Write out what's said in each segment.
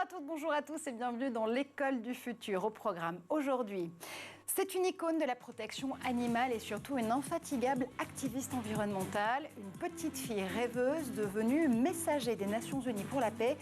toutes, bonjour à tous et bienvenue dans l'école du futur. Au programme aujourd'hui, c'est une icône de la protection animale et surtout une infatigable activiste environnementale, une petite fille rêveuse devenue messager des Nations Unies pour la paix.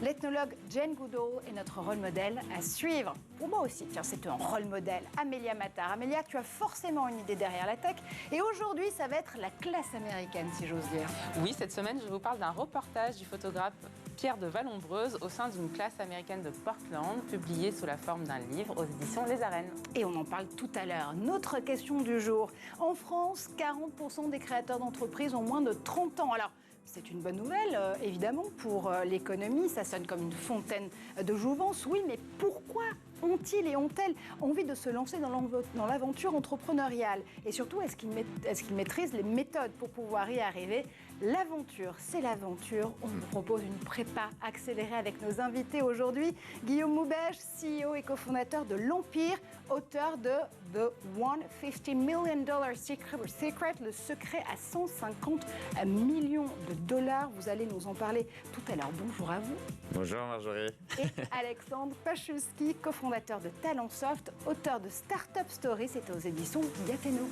L'ethnologue Jane Goodall est notre rôle modèle à suivre. Pour moi aussi, tiens, c'est un rôle modèle. Amélia Matar. Amélia, tu as forcément une idée derrière la tech. Et aujourd'hui, ça va être la classe américaine, si j'ose dire. Oui, cette semaine, je vous parle d'un reportage du photographe Pierre de Vallombreuse au sein d'une classe américaine de Portland, publié sous la forme d'un livre aux éditions Les Arènes. Et on en parle tout à l'heure. Notre question du jour. En France, 40% des créateurs d'entreprises ont moins de 30 ans. Alors, c'est une bonne nouvelle, évidemment, pour l'économie. Ça sonne comme une fontaine de jouvence. Oui, mais pourquoi ont-ils et ont-elles envie de se lancer dans l'aventure entrepreneuriale? Et surtout, est-ce qu'ils maîtrisent les méthodes pour pouvoir y arriver? L'aventure, c'est l'aventure. On vous propose une prépa accélérée avec nos invités aujourd'hui. Guillaume Moubège, CEO et cofondateur de l'Empire, auteur de The $150 Million Secret, le secret à 150 millions de dollars. Vous allez nous en parler tout à l'heure. Bonjour à vous. Bonjour Marjorie. Et Alexandre Pachulski, cofondateur de Talentsoft, auteur de Startup Story, c'est aux éditions Yateno.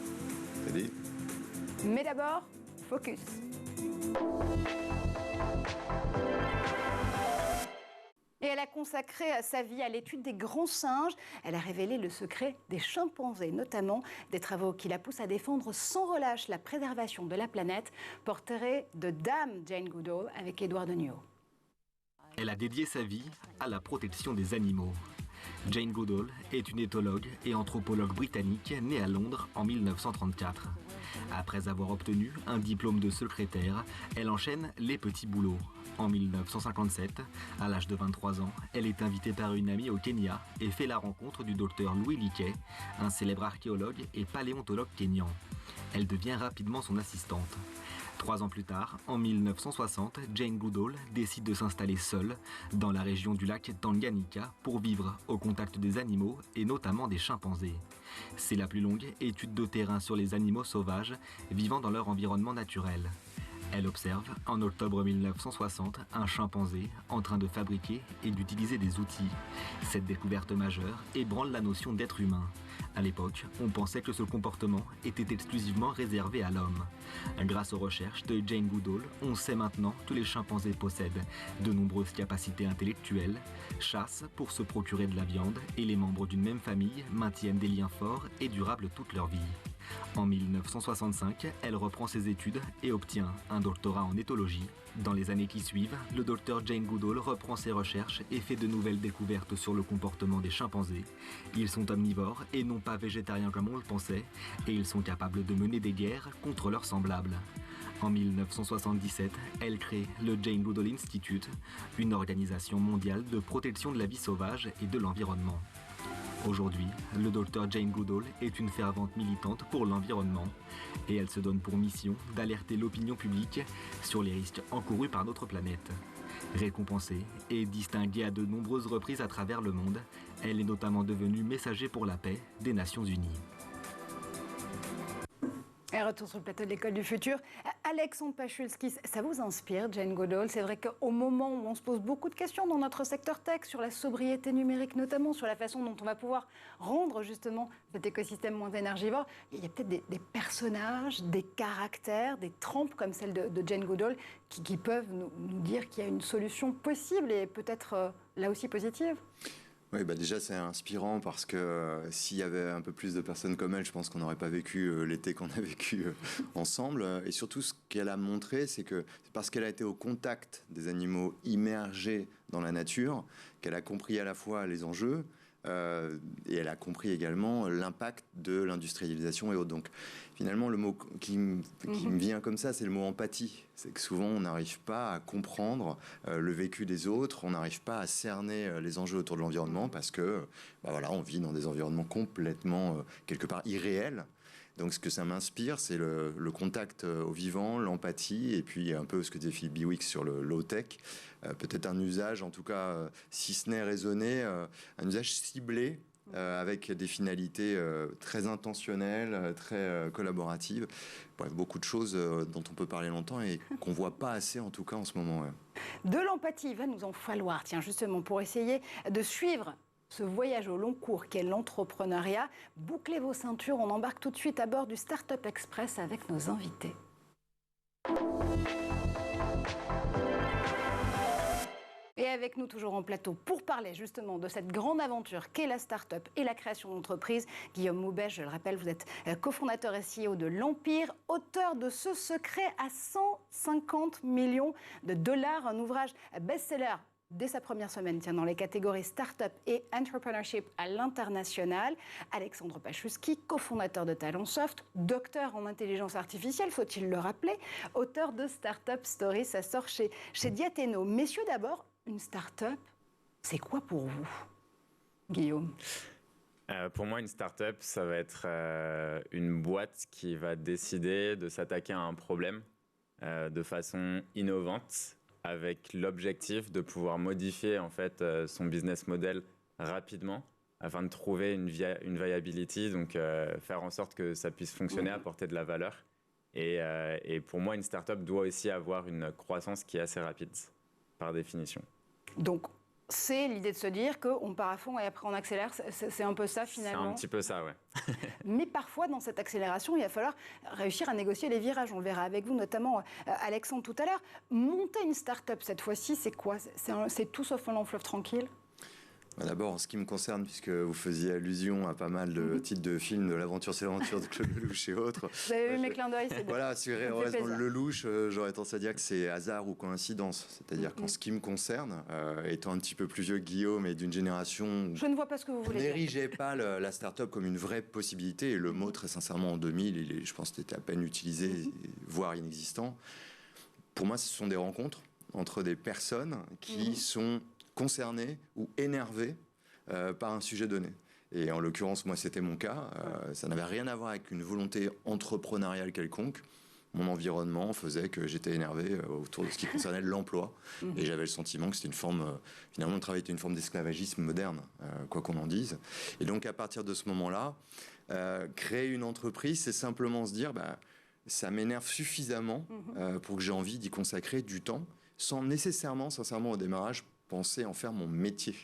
Salut. Mais d'abord, focus. Et elle a consacré sa vie à l'étude des grands singes. Elle a révélé le secret des chimpanzés, notamment des travaux qui la poussent à défendre sans relâche la préservation de la planète. Portrait de Dame Jane Goodall avec Édouard Deniau. Elle a dédié sa vie à la protection des animaux. Jane Goodall est une éthologue et anthropologue britannique née à Londres en 1934. Après avoir obtenu un diplôme de secrétaire, elle enchaîne les petits boulots. En 1957, à l'âge de 23 ans, elle est invitée par une amie au Kenya et fait la rencontre du docteur Louis Leakey, un célèbre archéologue et paléontologue kényan. Elle devient rapidement son assistante. 3 ans plus tard, en 1960, Jane Goodall décide de s'installer seule dans la région du lac Tanganyika pour vivre au contact des animaux et notamment des chimpanzés. C'est la plus longue étude de terrain sur les animaux sauvages vivant dans leur environnement naturel. Elle observe, en octobre 1960, un chimpanzé en train de fabriquer et d'utiliser des outils. Cette découverte majeure ébranle la notion d'être humain. À l'époque, on pensait que ce comportement était exclusivement réservé à l'homme. Grâce aux recherches de Jane Goodall, on sait maintenant que les chimpanzés possèdent de nombreuses capacités intellectuelles, chassent pour se procurer de la viande et les membres d'une même famille maintiennent des liens forts et durables toute leur vie. En 1965, elle reprend ses études et obtient un doctorat en éthologie. Dans les années qui suivent, le docteur Jane Goodall reprend ses recherches et fait de nouvelles découvertes sur le comportement des chimpanzés. Ils sont omnivores et non pas végétariens comme on le pensait, et ils sont capables de mener des guerres contre leurs semblables. En 1977, elle crée le Jane Goodall Institute, une organisation mondiale de protection de la vie sauvage et de l'environnement. Aujourd'hui, le Dr Jane Goodall est une fervente militante pour l'environnement et elle se donne pour mission d'alerter l'opinion publique sur les risques encourus par notre planète. Récompensée et distinguée à de nombreuses reprises à travers le monde, elle est notamment devenue messager pour la paix des Nations Unies. Et retour sur le plateau de l'école du futur. Alexandre Pachulski, ça vous inspire, Jane Goodall? C'est vrai qu'au moment où on se pose beaucoup de questions dans notre secteur tech, sur la sobriété numérique notamment, sur la façon dont on va pouvoir rendre justement cet écosystème moins énergivore, il y a peut-être des personnages, des caractères, des trempes comme celle de Jane Goodall qui peuvent nous dire qu'il y a une solution possible et peut-être là aussi positive. Oui, déjà c'est inspirant parce que s'il y avait un peu plus de personnes comme elle, je pense qu'on n'aurait pas vécu l'été qu'on a vécu ensemble. Et surtout, ce qu'elle a montré, c'est que c'est parce qu'elle a été au contact des animaux immergés dans la nature qu'elle a compris à la fois les enjeux et elle a compris également l'impact de l'industrialisation et autres. Donc finalement, le mot qui me vient comme ça, c'est le mot empathie. C'est que souvent, on n'arrive pas à comprendre le vécu des autres, on n'arrive pas à cerner les enjeux autour de l'environnement parce que on vit dans des environnements complètement, quelque part, irréels. Donc ce que ça m'inspire, c'est le contact au vivant, l'empathie, et puis un peu ce que disait Philippe Biwix sur le low-tech. Peut-être un usage, en tout cas, si ce n'est raisonné, un usage ciblé avec des finalités très intentionnelles, très collaboratives. Bref, beaucoup de choses dont on peut parler longtemps et qu'on ne voit pas assez, en tout cas, en ce moment. De l'empathie, il va nous en falloir, tiens, justement, pour essayer de suivre ce voyage au long cours qu'est l'entrepreneuriat. Bouclez vos ceintures, on embarque tout de suite à bord du Startup Express avec nos invités. Et avec nous toujours en plateau pour parler justement de cette grande aventure qu'est la start-up et la création d'entreprise, Guillaume Moubèche, je le rappelle, vous êtes cofondateur et CEO de l'Empire, auteur de Ce secret à 150 millions de dollars, un ouvrage best-seller dès sa première semaine, tiens, dans les catégories Startup et Entrepreneurship à l'international. Alexandre Pachouski, cofondateur de Talentsoft, docteur en intelligence artificielle, faut-il le rappeler, auteur de Startup Story, ça sort chez Diathéno. Messieurs, d'abord, une start-up, c'est quoi pour vous, Guillaume ? Pour moi, une start-up, ça va être une boîte qui va décider de s'attaquer à un problème de façon innovante, avec l'objectif de pouvoir modifier en fait son business model rapidement afin de trouver une viability, donc faire en sorte que ça puisse fonctionner, apporter de la valeur. Et pour moi, une start-up doit aussi avoir une croissance qui est assez rapide, par définition. Donc, c'est l'idée de se dire qu'on part à fond et après on accélère, c'est un peu ça finalement. C'est un petit peu ça, ouais. Mais parfois, dans cette accélération, il va falloir réussir à négocier les virages. On le verra avec vous, notamment Alexandre tout à l'heure. Monter une start-up cette fois-ci, c'est quoi ? C'est tout sauf un long fleuve tranquille ? D'abord, en ce qui me concerne, puisque vous faisiez allusion à pas mal de titres de films, de l'aventure, c'est l'aventure de Claude Lelouch et autres. Vous avez vu mes clins d'œil, c'est voilà, si on reste dans le Lelouch, j'aurais tendance à dire que c'est hasard ou coïncidence. C'est-à-dire qu'en ce qui me concerne, étant un petit peu plus vieux que Guillaume et d'une génération... Je ne vois pas ce que vous voulez dire. N'érigeait pas la start-up comme une vraie possibilité. Et le mot, très sincèrement, en 2000, je pense que c'était à peine utilisé, voire inexistant. Pour moi, ce sont des rencontres entre des personnes qui sont concernés ou énervés par un sujet donné. Et en l'occurrence, moi, c'était mon cas. Ça n'avait rien à voir avec une volonté entrepreneuriale quelconque. Mon environnement faisait que j'étais énervé autour de ce qui concernait l'emploi. Et j'avais le sentiment que c'était une forme... finalement, le travail était une forme d'esclavagisme moderne, quoi qu'on en dise. Et donc, à partir de ce moment-là, créer une entreprise, c'est simplement se dire... ça m'énerve suffisamment pour que j'ai envie d'y consacrer du temps, sans nécessairement, sincèrement, au démarrage, penser en faire mon métier.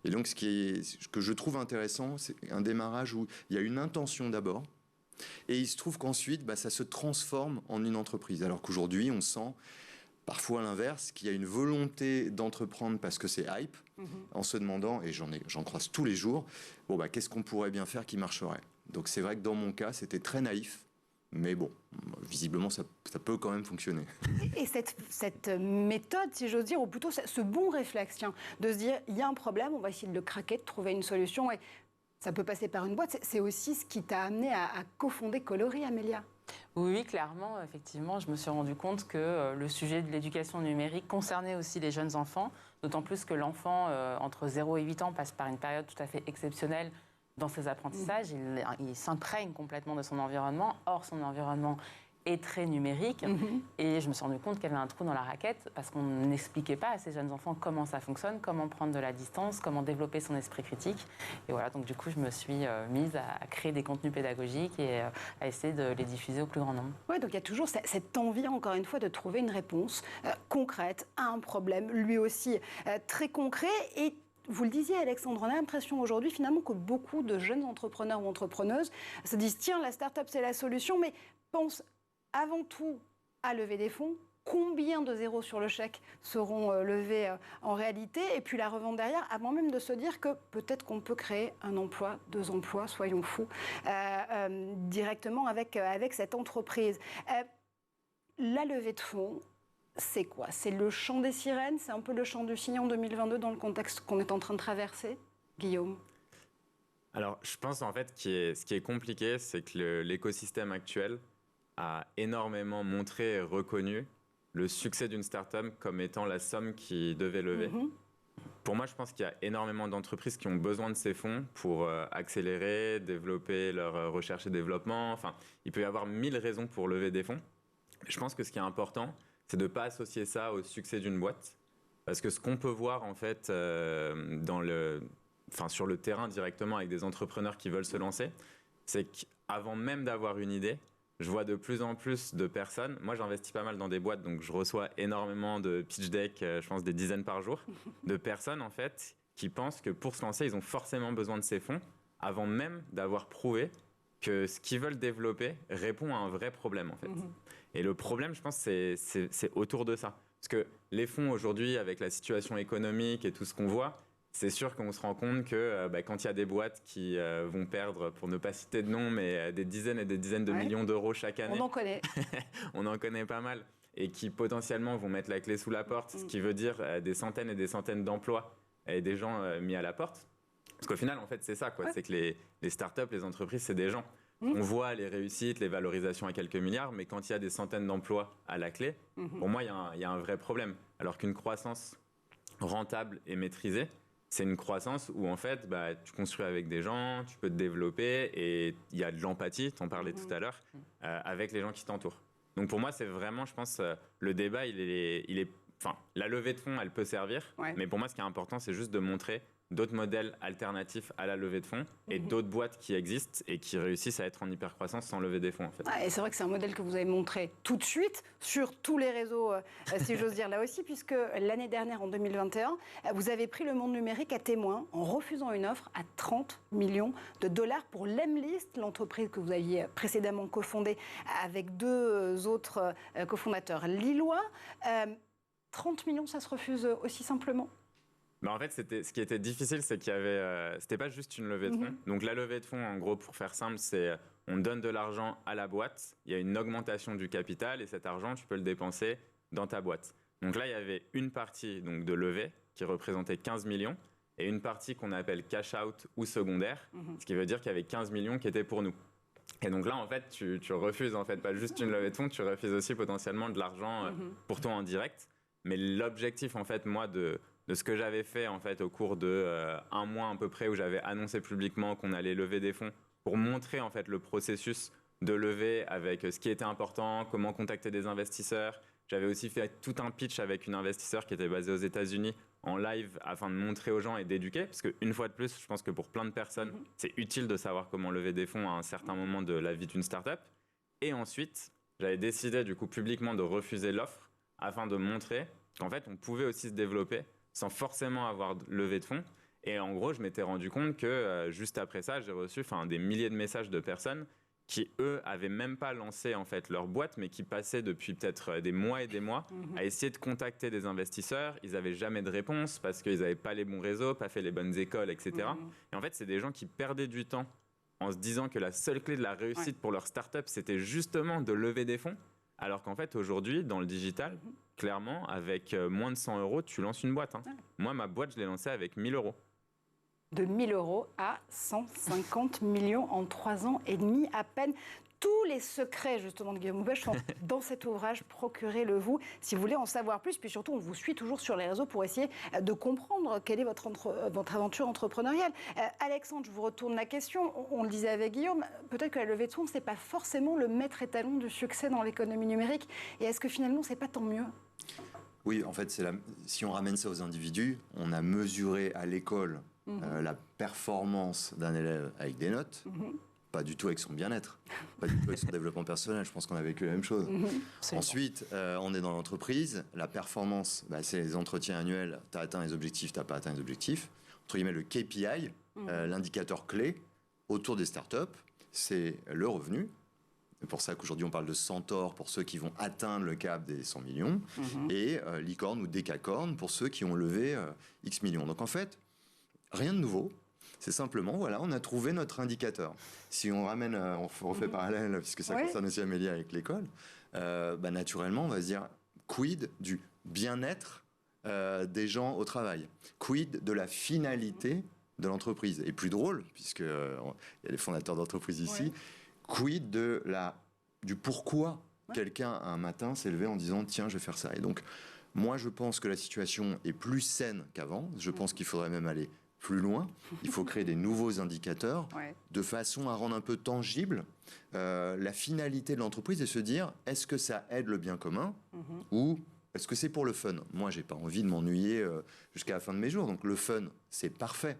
Et donc, ce que je trouve intéressant, c'est un démarrage où il y a une intention d'abord, et il se trouve qu'ensuite, ça se transforme en une entreprise. Alors qu'aujourd'hui, on sent parfois à l'inverse, qu'il y a une volonté d'entreprendre parce que c'est hype, en se demandant, et j'en croise tous les jours, qu'est-ce qu'on pourrait bien faire qui marcherait ? Donc c'est vrai que dans mon cas, c'était très naïf, mais bon, visiblement, ça peut quand même fonctionner. Et cette méthode, si j'ose dire, ou plutôt ce bon réflexe, tiens, de se dire, il y a un problème, on va essayer de le craquer, de trouver une solution, et ça peut passer par une boîte. C'est aussi ce qui t'a amené à cofonder Coloris, Amélia. Oui, clairement, effectivement, je me suis rendu compte que le sujet de l'éducation numérique concernait aussi les jeunes enfants, d'autant plus que l'enfant, entre 0 et 8 ans, passe par une période tout à fait exceptionnelle dans ses apprentissages. Il s'imprègne complètement de son environnement. Or, son environnement est très numérique. Et je me suis rendu compte qu'il y avait un trou dans la raquette parce qu'on n'expliquait pas à ces jeunes enfants comment ça fonctionne, comment prendre de la distance, comment développer son esprit critique. Et voilà, donc du coup, je me suis mise à créer des contenus pédagogiques et à essayer de les diffuser au plus grand nombre. Oui, donc il y a toujours cette envie, encore une fois, de trouver une réponse concrète à un problème, lui aussi très concret. Et vous le disiez, Alexandre, on a l'impression aujourd'hui, finalement, que beaucoup de jeunes entrepreneurs ou entrepreneuses se disent « Tiens, la start-up, c'est la solution », mais pensent avant tout à lever des fonds. Combien de zéros sur le chèque seront levés en réalité ? Et puis la revente derrière, avant même de se dire que peut-être qu'on peut créer un emploi, 2 emplois, soyons fous, directement avec cette entreprise. La levée de fonds, c'est quoi ? C'est le chant des sirènes ? C'est un peu le chant du cygne en 2022 dans le contexte qu'on est en train de traverser ? Guillaume ? Alors, je pense en fait ce qui est compliqué, c'est que l'écosystème actuel a énormément montré et reconnu le succès d'une start-up comme étant la somme qui devait lever. Pour moi, je pense qu'il y a énormément d'entreprises qui ont besoin de ces fonds pour accélérer, développer leur recherche et développement. Enfin, il peut y avoir 1000 raisons pour lever des fonds. Je pense que ce qui est important, c'est de ne pas associer ça au succès d'une boîte. Parce que ce qu'on peut voir, en fait, sur le terrain directement avec des entrepreneurs qui veulent se lancer, c'est qu'avant même d'avoir une idée, je vois de plus en plus de personnes. Moi, j'investis pas mal dans des boîtes, donc je reçois énormément de pitch deck, je pense des dizaines par jour, de personnes en fait qui pensent que pour se lancer, ils ont forcément besoin de ces fonds avant même d'avoir prouvé que ce qu'ils veulent développer répond à un vrai problème en fait. Et le problème, je pense, c'est autour de ça. Parce que les fonds aujourd'hui, avec la situation économique et tout ce qu'on voit, c'est sûr qu'on se rend compte que quand il y a des boîtes qui vont perdre, pour ne pas citer de nom, mais des dizaines et des dizaines de millions d'euros chaque année. On en connaît. On en connaît pas mal. Et qui potentiellement vont mettre la clé sous la porte, ce qui veut dire des centaines et des centaines d'emplois et des gens mis à la porte. Parce qu'au final, en fait, c'est ça, quoi. C'est que les startups, les entreprises, c'est des gens. On voit les réussites, les valorisations à quelques milliards, mais quand il y a des centaines d'emplois à la clé, pour moi, il y a un vrai problème. Alors qu'une croissance rentable et maîtrisée, c'est une croissance où en fait, tu construis avec des gens, tu peux te développer et il y a de l'empathie, tu en parlais tout à l'heure, avec les gens qui t'entourent. Donc pour moi, c'est vraiment, je pense, le débat, la levée de fonds, elle peut servir, mais pour moi, ce qui est important, c'est juste de montrer d'autres modèles alternatifs à la levée de fonds et d'autres boîtes qui existent et qui réussissent à être en hypercroissance sans lever des fonds. En fait. Et c'est vrai que c'est un modèle que vous avez montré tout de suite sur tous les réseaux, si j'ose dire là aussi, puisque l'année dernière, en 2021, vous avez pris le monde numérique à témoin en refusant une offre à 30 millions de dollars pour Lemlist, l'entreprise que vous aviez précédemment cofondée avec deux autres cofondateurs lillois. 30 millions, ça se refuse aussi simplement ? En fait, ce qui était difficile, c'est qu'il y avait, c'était pas juste une levée de fonds. Donc la levée de fonds, en gros, pour faire simple, c'est on donne de l'argent à la boîte, il y a une augmentation du capital et cet argent, tu peux le dépenser dans ta boîte. Donc là, il y avait une partie donc, de levée qui représentait 15 millions et une partie qu'on appelle cash out ou secondaire, ce qui veut dire qu'il y avait 15 millions qui étaient pour nous. Et donc là, en fait, tu refuses en fait pas juste une levée de fonds, tu refuses aussi potentiellement de l'argent pour toi en direct. Mais l'objectif, en fait, moi, de ce que j'avais fait en fait au cours de un mois à peu près où j'avais annoncé publiquement qu'on allait lever des fonds pour montrer en fait le processus de levée avec ce qui était important, comment contacter des investisseurs. J'avais aussi fait tout un pitch avec une investisseur qui était basée aux États-Unis en live afin de montrer aux gens et d'éduquer parce qu'une fois de plus, je pense que pour plein de personnes, c'est utile de savoir comment lever des fonds à un certain moment de la vie d'une startup. Et ensuite, j'avais décidé du coup publiquement de refuser l'offre afin de montrer qu'en fait, on pouvait aussi se développer sans forcément avoir levé de fonds. Et en gros, je m'étais rendu compte que juste après ça, j'ai reçu des milliers de messages de personnes qui, eux, avaient même pas lancé en fait leur boîte, mais qui passaient depuis peut-être des mois et des mois à essayer de contacter des investisseurs. Ils n'avaient jamais de réponse parce qu'ils n'avaient pas les bons réseaux, pas fait les bonnes écoles, etc. Et en fait, c'est des gens qui perdaient du temps en se disant que la seule clé de la réussite pour leur start-up, c'était justement de lever des fonds. Alors qu'en fait, aujourd'hui, dans le digital, clairement, avec moins de 100 euros, tu lances une boîte. Moi, ma boîte, je l'ai lancée avec 1000 euros. De 1000 euros à 150 millions en 3 ans et demi à peine. Tous les secrets, justement, de Guillaume Houbèche sont dans cet ouvrage. Procurez-le vous, si vous voulez en savoir plus. Puis surtout, on vous suit toujours sur les réseaux pour essayer de comprendre quelle est votre aventure entrepreneuriale. Alexandre, je vous retourne la question. On le disait avec Guillaume, peut-être que la levée de fonds, ce n'est pas forcément le maître étalon du succès dans l'économie numérique. Et est-ce que finalement, ce n'est pas tant mieux ? Oui, en fait, si on ramène ça aux individus, on a mesuré à l'école la performance d'un élève avec des notes. Pas du tout avec son bien-être, pas du tout avec son développement personnel. Je pense qu'on a vécu la même chose. Ensuite, on est dans l'entreprise. La performance, c'est les entretiens annuels. Tu as atteint les objectifs, tu n'as pas atteint les objectifs. Entre guillemets, le KPI, l'indicateur clé autour des startups, c'est le revenu. C'est pour ça qu'aujourd'hui, on parle de centaure pour ceux qui vont atteindre le cap des 100 millions et licorne ou décacorne pour ceux qui ont levé X millions. Donc en fait, rien de nouveau. C'est simplement, voilà, on a trouvé notre indicateur. Si on ramène, on refait parallèle, puisque ça concerne aussi Amélie avec l'école, naturellement, on va se dire, quid du bien-être des gens au travail? Quid de la finalité de l'entreprise? Et plus drôle, puisqu'il y a des fondateurs d'entreprises ici, quid du pourquoi quelqu'un, un matin, s'est levé en disant, tiens, je vais faire ça. Et donc, moi, je pense que la situation est plus saine qu'avant. Je pense qu'il faudrait même aller plus loin, il faut créer des nouveaux indicateurs de façon à rendre un peu tangible la finalité de l'entreprise et se dire, est-ce que ça aide le bien commun ou est-ce que c'est pour le fun? Moi, j'ai pas envie de m'ennuyer jusqu'à la fin de mes jours, donc le fun, c'est parfait.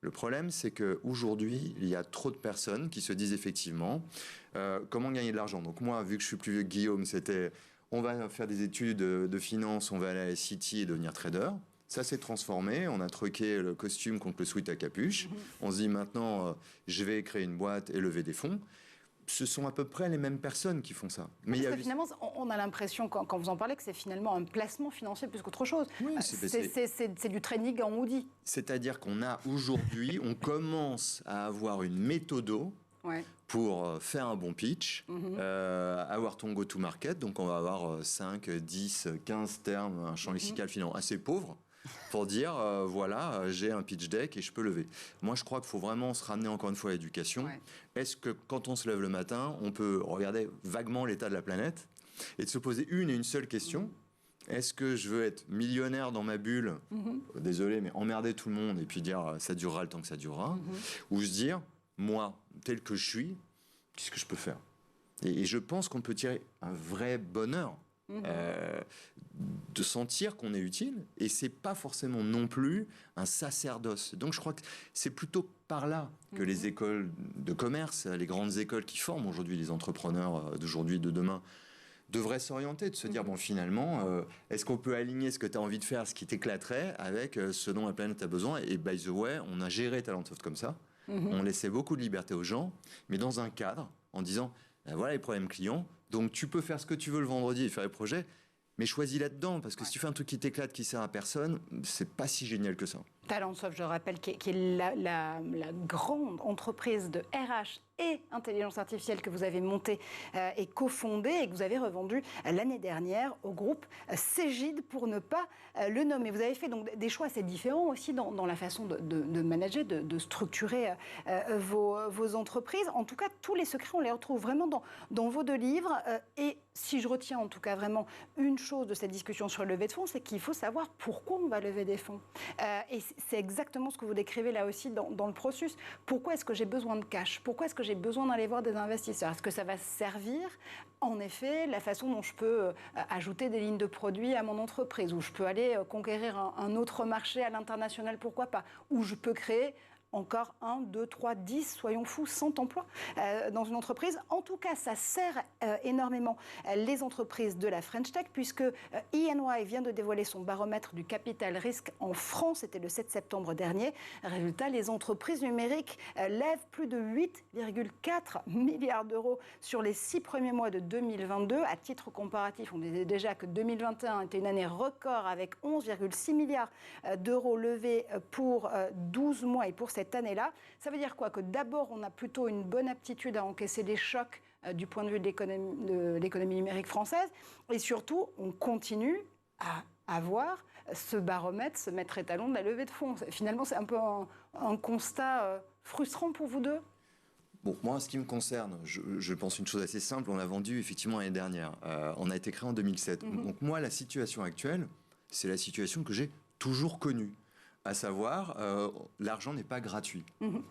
Le problème, c'est qu'aujourd'hui, il y a trop de personnes qui se disent effectivement comment gagner de l'argent. Donc moi, vu que je suis plus vieux que Guillaume, c'était on va faire des études de finance, on va aller à la City et devenir trader. Ça s'est transformé, on a troqué le costume contre le sweat à capuche. On se dit maintenant, je vais créer une boîte et lever des fonds. Ce sont à peu près les mêmes personnes qui font ça. Mais finalement, on a l'impression, quand vous en parlez, que c'est finalement un placement financier plus qu'autre chose. Oui, c'est du trading en hoodie. C'est-à-dire qu'on a aujourd'hui, on commence à avoir une méthodo pour faire un bon pitch, avoir ton go-to-market. Donc on va avoir 5, 10, 15 termes, un champ lexical finalement assez pauvre, pour dire, voilà, j'ai un pitch deck et je peux lever. Moi, je crois qu'il faut vraiment se ramener encore une fois à l'éducation. Est-ce que quand on se lève le matin, on peut regarder vaguement l'état de la planète et de se poser une et une seule question ? Est-ce que je veux être millionnaire dans ma bulle, désolé, mais emmerder tout le monde et puis dire, ça durera le temps que ça durera, ou se dire, moi, tel que je suis, qu'est-ce que je peux faire ? Et je pense qu'on peut tirer un vrai bonheur de sentir qu'on est utile, et c'est pas forcément non plus un sacerdoce. Donc je crois que c'est plutôt par là que les écoles de commerce, les grandes écoles qui forment aujourd'hui les entrepreneurs d'aujourd'hui, de demain, devraient s'orienter, de se dire, bon, finalement, est-ce qu'on peut aligner ce que tu as envie de faire, ce qui t'éclaterait, avec ce dont la planète a besoin. Et by the way, on a géré Talentsoft comme ça. On laissait beaucoup de liberté aux gens, mais dans un cadre, en disant, voilà les problèmes clients, donc tu peux faire ce que tu veux le vendredi et faire les projets, mais choisis là-dedans, parce que si tu fais un truc qui t'éclate, qui sert à personne, c'est pas si génial que ça. Talentsoft, je rappelle, qui est la grande entreprise de RH et intelligence artificielle que vous avez montée et cofondée et que vous avez revendue l'année dernière au groupe Cegid, pour ne pas le nommer. Vous avez fait donc des choix assez différents aussi dans la façon de manager, de structurer vos entreprises. En tout cas, tous les secrets, on les retrouve vraiment dans vos 2 livres. Et si je retiens en tout cas vraiment une chose de cette discussion sur le levée de fonds, c'est qu'il faut savoir pourquoi on va lever des fonds. Et c'est exactement ce que vous décrivez là aussi dans le processus. Pourquoi est-ce que j'ai besoin de cash ? Pourquoi est-ce que j'ai besoin d'aller voir des investisseurs ? Est-ce que ça va servir, en effet, la façon dont je peux ajouter des lignes de produits à mon entreprise, ou je peux aller conquérir un autre marché à l'international, pourquoi pas, ou je peux créer encore 1, 2, 3, 10, soyons fous, 100 emplois dans une entreprise. En tout cas, ça sert énormément les entreprises de la French Tech, puisque EY vient de dévoiler son baromètre du capital risque en France, c'était le 7 septembre dernier. Résultat, les entreprises numériques lèvent plus de 8,4 milliards d'euros sur les 6 premiers mois de 2022. À titre comparatif, on disait déjà que 2021 était une année record avec 11,6 milliards d'euros levés pour 12 mois et pour cette année-là. Ça veut dire quoi ? Que d'abord, on a plutôt une bonne aptitude à encaisser des chocs du point de vue de l'économie numérique française, et surtout, on continue à avoir ce baromètre, ce maître étalon de la levée de fonds. Finalement, c'est un peu un constat frustrant pour vous deux ? Bon, moi, en ce qui me concerne, je pense une chose assez simple. On a vendu effectivement l'année dernière. On a été créé en 2007. Donc moi, la situation actuelle, c'est la situation que j'ai toujours connue. À savoir, l'argent n'est pas gratuit.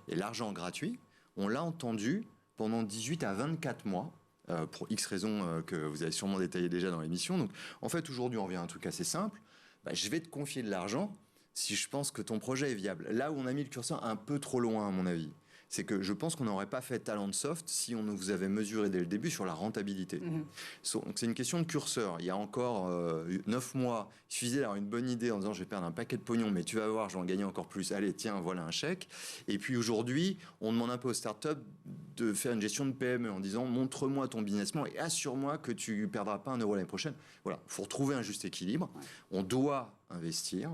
Et l'argent gratuit, on l'a entendu pendant 18 à 24 mois, pour X raisons que vous avez sûrement détaillées déjà dans l'émission. Donc, en fait, aujourd'hui, on revient à un truc assez simple. Je vais te confier de l'argent si je pense que ton projet est viable. Là où on a mis le curseur un peu trop loin, à mon avis, c'est que je pense qu'on n'aurait pas fait Talentsoft si on vous avait mesuré dès le début sur la rentabilité. Donc c'est une question de curseur. Il y a encore 9 mois, il suffisait d'avoir une bonne idée en disant je vais perdre un paquet de pognon, mais tu vas voir, je vais en gagner encore plus. Allez, tiens, voilà un chèque. Et puis aujourd'hui, on demande un peu aux startups de faire une gestion de PME en disant montre-moi ton business plan et assure-moi que tu ne perdras pas un euro l'année prochaine. Voilà, il faut retrouver un juste équilibre. On doit investir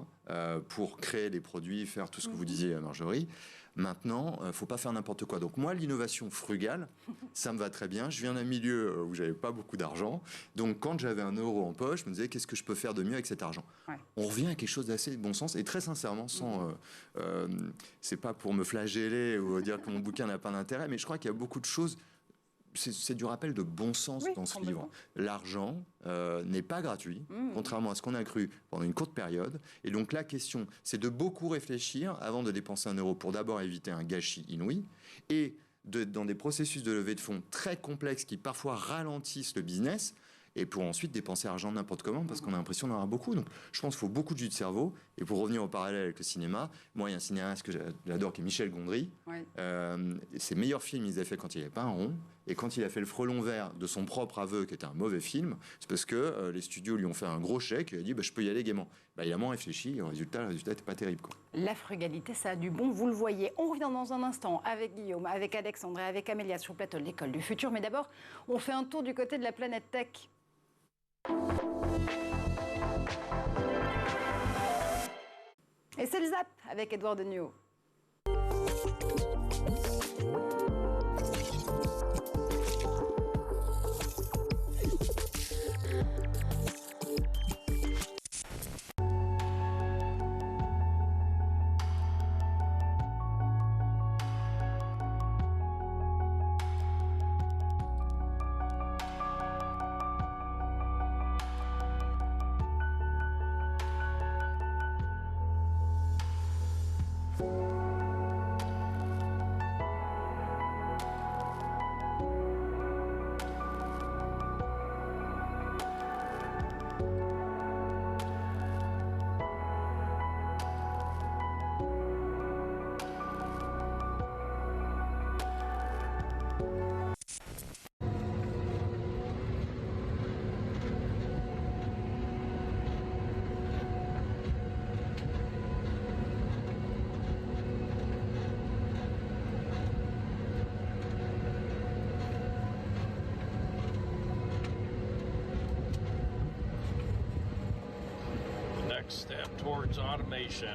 pour créer des produits, faire tout ce que vous disiez, Marjorie. Maintenant, il ne faut pas faire n'importe quoi. Donc moi, l'innovation frugale, ça me va très bien. Je viens d'un milieu où j'avais pas beaucoup d'argent. Donc quand j'avais 1 euro en poche, je me disais qu'est-ce que je peux faire de mieux avec cet argent. On revient à quelque chose d'assez bon sens. Et très sincèrement, c'est pas pour me flageller ou dire que mon bouquin n'a pas d'intérêt, mais je crois qu'il y a beaucoup de choses. C'est du rappel de bon sens dans ce livre. L'argent n'est pas gratuit, contrairement à ce qu'on a cru pendant une courte période. Et donc la question, c'est de beaucoup réfléchir avant de dépenser 1 euro pour d'abord éviter un gâchis inouï et dans des processus de levée de fonds très complexes qui parfois ralentissent le business, et pour ensuite dépenser l'argent n'importe comment parce qu'on a l'impression d'en avoir beaucoup. Donc je pense qu'il faut beaucoup de jus de cerveau. Et pour revenir au parallèle avec le cinéma, moi il y a un cinéaste que j'adore qui est Michel Gondry. Ouais. Ses meilleurs films, ils avaient fait quand il n'avait pas un rond. Et quand il a fait Le Frelon vert de son propre aveu, qui était un mauvais film, c'est parce que les studios lui ont fait un gros chèque et il a dit je peux y aller gaiement. Il a moins réfléchi et le résultat n'était pas terrible, quoi. La frugalité, ça a du bon, vous le voyez. On revient dans un instant avec Guillaume, avec Alexandre et avec Amélia sur le plateau de l'École du Futur. Mais d'abord, on fait un tour du côté de la planète tech. Et c'est le Zap avec Edouard Deniau. Step towards automation.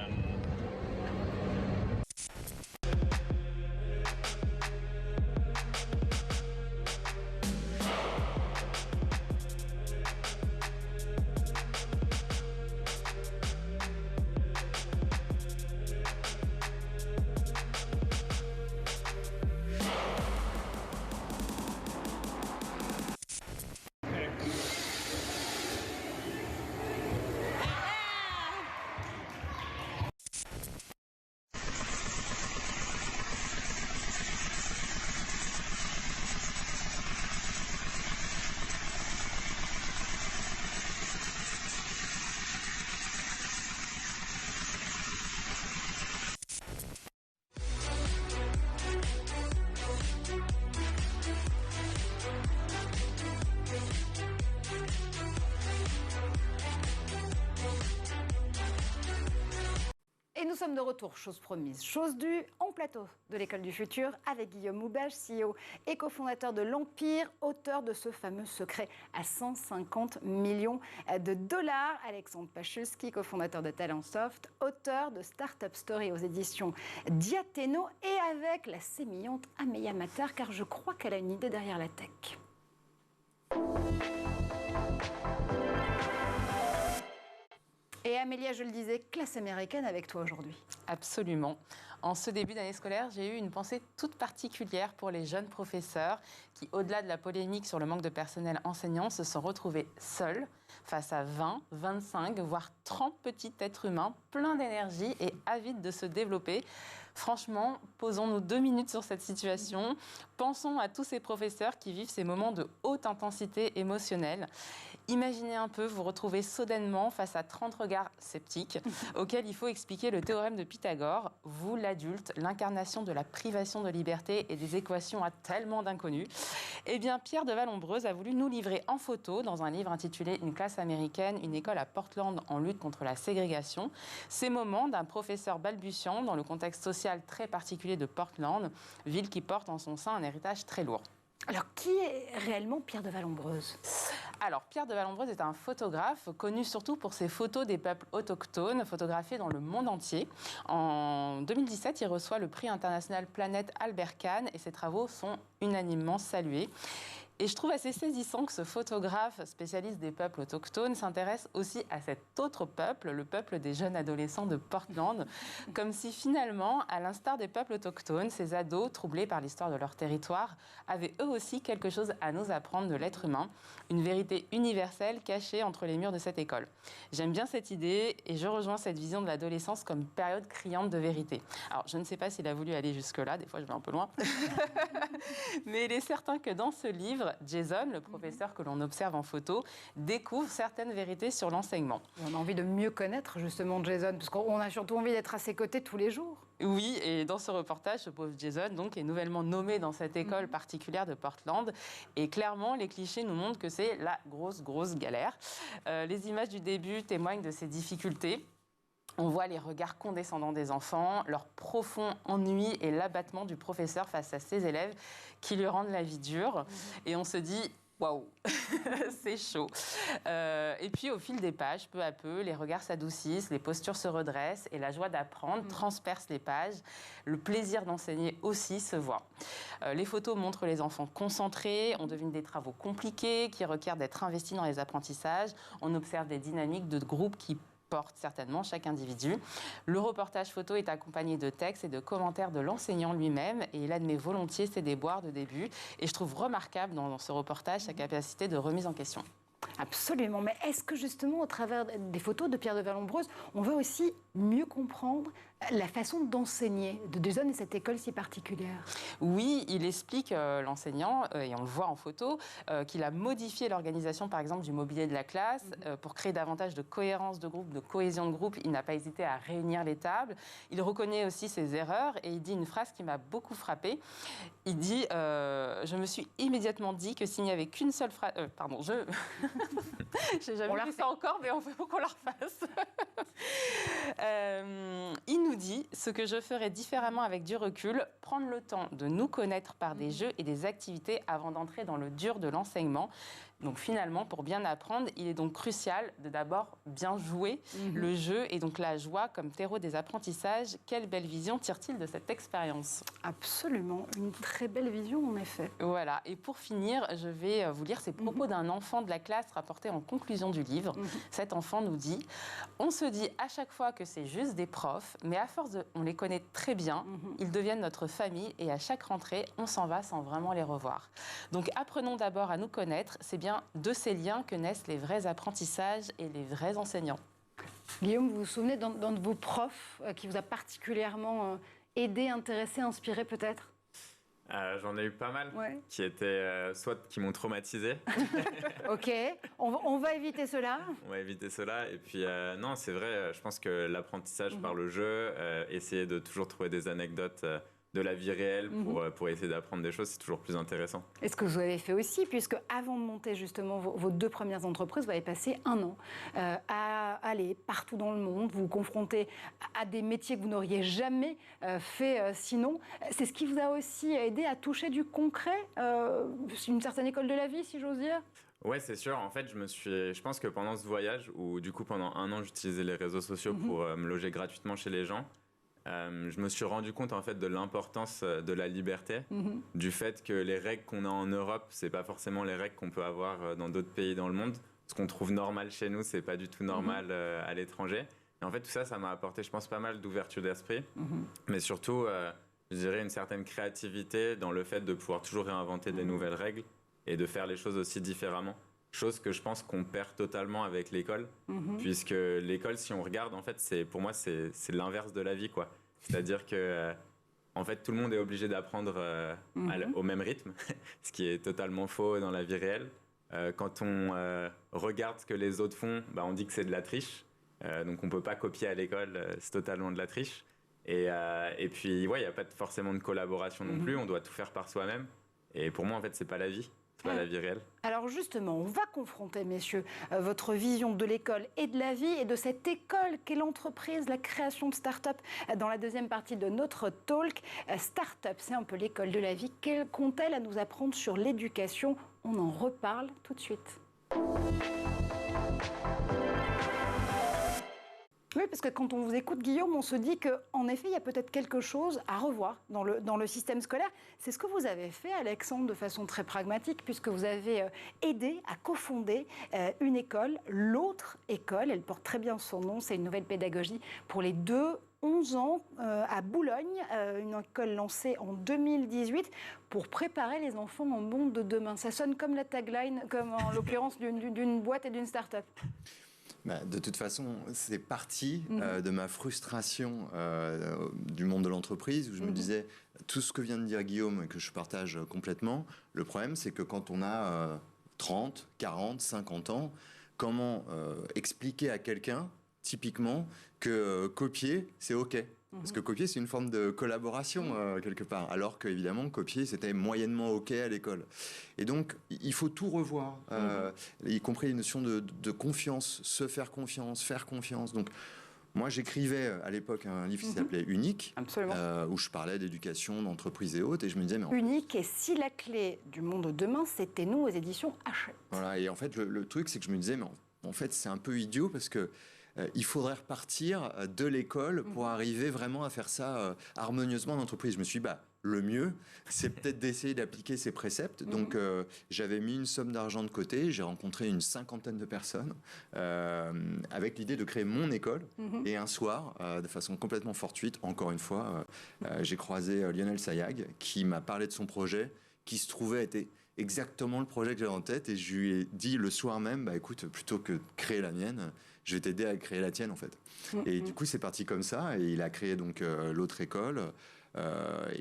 Nous sommes de retour, chose promise, chose due, en plateau de l'École du Futur avec Guillaume Moubège, CEO et cofondateur de l'Empire, auteur de ce fameux secret à 150 millions de dollars. Alexandre Pachulski, cofondateur de Talentsoft, auteur de Startup Story aux éditions Diathéno et avec la sémillante Amélia Mater, car je crois qu'elle a une idée derrière la tech. Et Amélia, je le disais, classe américaine avec toi aujourd'hui. Absolument. En ce début d'année scolaire, j'ai eu une pensée toute particulière pour les jeunes professeurs qui, au-delà de la polémique sur le manque de personnel enseignant, se sont retrouvés seuls face à 20, 25, voire 30 petits êtres humains pleins d'énergie et avides de se développer. Franchement, posons-nous 2 minutes sur cette situation. Pensons à tous ces professeurs qui vivent ces moments de haute intensité émotionnelle. Imaginez un peu vous retrouver soudainement face à 30 regards sceptiques auxquels il faut expliquer le théorème de Pythagore. Vous, l'adulte, l'incarnation de la privation de liberté et des équations à tellement d'inconnus. Eh bien, Pierre de Vallombreuse a voulu nous livrer en photo dans un livre intitulé « Une classe américaine, une école à Portland en lutte contre la ségrégation ». Ces moments d'un professeur balbutiant dans le contexte social très particulier de Portland, ville qui porte en son sein un héritage très lourd. Alors, qui est réellement Pierre de Vallombreuse ? Alors, Pierre de Vallombreuse est un photographe connu surtout pour ses photos des peuples autochtones, photographiées dans le monde entier. En 2017, il reçoit le prix international Planète Albert Kahn et ses travaux sont unanimement salués. Et je trouve assez saisissant que ce photographe spécialiste des peuples autochtones s'intéresse aussi à cet autre peuple, le peuple des jeunes adolescents de Portland, comme si finalement, à l'instar des peuples autochtones, ces ados troublés par l'histoire de leur territoire avaient eux aussi quelque chose à nous apprendre de l'être humain, une vérité universelle cachée entre les murs de cette école. J'aime bien cette idée et je rejoins cette vision de l'adolescence comme période criante de vérité. Alors, je ne sais pas s'il a voulu aller jusque-là, des fois je vais un peu loin, mais il est certain que dans ce livre, livre, Jason, le professeur que l'on observe en photo, découvre certaines vérités sur l'enseignement. On a envie de mieux connaître justement Jason, parce qu'on a surtout envie d'être à ses côtés tous les jours. Oui, et dans ce reportage, ce pauvre Jason donc, est nouvellement nommé dans cette école particulière de Portland. Et clairement, les clichés nous montrent que c'est la grosse galère. Les images du début témoignent de ces difficultés. On voit les regards condescendants des enfants, leur profond ennui et l'abattement du professeur face à ses élèves qui lui rendent la vie dure. Et on se dit... Waouh, c'est chaud. Et puis, au fil des pages, peu à peu, les regards s'adoucissent, les postures se redressent et la joie d'apprendre transperce les pages. Le plaisir d'enseigner aussi se voit. Les photos montrent les enfants concentrés, on devine des travaux compliqués qui requièrent d'être investis dans les apprentissages. On observe des dynamiques de groupe qui porte certainement chaque individu. Le reportage photo est accompagné de textes et de commentaires de l'enseignant lui-même et il admet volontiers ses déboires de début. Et je trouve remarquable dans ce reportage sa capacité de remise en question. Absolument, mais est-ce que justement au travers des photos de Pierre de Vallombreuse, on veut aussi mieux comprendre la façon d'enseigner de Jason et cette école si particulière? Oui, il explique, l'enseignant, et on le voit en photo, qu'il a modifié l'organisation par exemple du mobilier de la classe pour créer davantage de cohérence de groupe, de cohésion de groupe. Il n'a pas hésité à réunir les tables. Il reconnaît aussi ses erreurs et il dit une phrase qui m'a beaucoup frappée. Il dit « Je me suis immédiatement dit que s'il n'y avait qu'une seule phrase... pardon, j'ai jamais fait ça encore, mais il faut qu'on la refasse. Il nous dit « Ce que je ferais différemment avec du recul, prendre le temps de nous connaître par des jeux et des activités avant d'entrer dans le dur de l'enseignement. » Donc finalement, pour bien apprendre, il est donc crucial de d'abord bien jouer le jeu et donc la joie comme terreau des apprentissages. Quelle belle vision tire-t-il de cette expérience? Absolument, une très belle vision en effet. Voilà, et pour finir, je vais vous lire ces propos d'un enfant de la classe rapportés en conclusion du livre. Cet enfant nous dit « On se dit à chaque fois que c'est juste des profs, mais à force on les connaît très bien, ils deviennent notre famille et à chaque rentrée, on s'en va sans vraiment les revoir. Donc apprenons d'abord à nous connaître, c'est bien de ces liens que naissent les vrais apprentissages et les vrais enseignants. » Guillaume, vous vous souvenez d'un de vos profs qui vous a particulièrement aidé, intéressé, inspiré peut-être? J'en ai eu pas mal qui étaient soit qui m'ont traumatisé. Ok, on va éviter cela. On va éviter cela. Et puis, non, c'est vrai, je pense que l'apprentissage par le jeu, essayer de toujours trouver des anecdotes de la vie réelle pour essayer d'apprendre des choses, c'est toujours plus intéressant. Et ce que vous avez fait aussi, puisque avant de monter justement vos deux premières entreprises, vous avez passé 1 an à aller partout dans le monde, vous confronter à des métiers que vous n'auriez jamais fait sinon. C'est ce qui vous a aussi aidé à toucher du concret, une certaine école de la vie, si j'ose dire? Ouais, c'est sûr. En fait, je pense que pendant ce voyage, où du coup pendant 1 an j'utilisais les réseaux sociaux pour me loger gratuitement chez les gens, je me suis rendu compte en fait de l'importance de la liberté, du fait que les règles qu'on a en Europe, c'est pas forcément les règles qu'on peut avoir dans d'autres pays dans le monde. Ce qu'on trouve normal chez nous, c'est pas du tout normal à l'étranger. Et en fait, tout ça, ça m'a apporté, je pense, pas mal d'ouverture d'esprit, mais surtout, je dirais une certaine créativité dans le fait de pouvoir toujours réinventer des nouvelles règles et de faire les choses aussi différemment. Chose que je pense qu'on perd totalement avec l'école, puisque l'école, si on regarde, en fait, pour moi, c'est l'inverse de la vie, quoi. C'est-à-dire que, en fait, tout le monde est obligé d'apprendre au même rythme, ce qui est totalement faux dans la vie réelle. Quand on regarde ce que les autres font, on dit que c'est de la triche. Donc, on peut pas copier à l'école, c'est totalement de la triche. Et puis, ouais, il n'y a pas forcément de collaboration non plus, on doit tout faire par soi-même. Et pour moi, en fait, c'est pas la vie. Pas la vie réelle. Alors justement, on va confronter, messieurs, votre vision de l'école et de la vie et de cette école qu'est l'entreprise, la création de start-up dans la deuxième partie de notre talk. Start-up, c'est un peu l'école de la vie. Qu'ont-elles à nous apprendre sur l'éducation? On en reparle tout de suite. Oui, parce que quand on vous écoute, Guillaume, on se dit qu'en effet, il y a peut-être quelque chose à revoir dans le système scolaire. C'est ce que vous avez fait, Alexandre, de façon très pragmatique, puisque vous avez aidé à cofonder une école, l'autre école. Elle porte très bien son nom, c'est une nouvelle pédagogie pour les 2-11 ans à Boulogne, une école lancée en 2018 pour préparer les enfants au monde de demain. Ça sonne comme la tagline, comme en l'occurrence d'une boîte et d'une start-up. De toute façon, c'est parti de ma frustration du monde de l'entreprise, où je me disais, tout ce que vient de dire Guillaume, et que je partage complètement, le problème, c'est que quand on a 30, 40, 50 ans, comment expliquer à quelqu'un, typiquement, que copier, c'est OK ? Parce que copier, c'est une forme de collaboration, quelque part. Alors qu'évidemment, copier, c'était moyennement OK à l'école. Et donc, il faut tout revoir, y compris les notions de confiance, se faire confiance. Donc, moi, j'écrivais à l'époque un livre qui s'appelait Unique, où je parlais d'éducation, d'entreprise et autres. Et je me disais, mais Unique, et si la clé du monde de demain, c'était nous aux éditions Hachette. Voilà, et en fait, le truc, c'est que je me disais, mais en fait, c'est un peu idiot parce que il faudrait repartir de l'école pour arriver vraiment à faire ça harmonieusement en entreprise. Je me suis dit, le mieux, c'est peut-être d'essayer d'appliquer ces préceptes. Donc, j'avais mis une somme d'argent de côté. J'ai rencontré une 50aine de personnes avec l'idée de créer mon école. Et un soir, de façon complètement fortuite, encore une fois, j'ai croisé Lionel Sayag qui m'a parlé de son projet qui se trouvait être exactement le projet que j'avais en tête. Et je lui ai dit le soir même, écoute, plutôt que de créer la mienne, je vais t'aider à créer la tienne, en fait. Et du coup, c'est parti comme ça. Et il a créé donc l'autre école.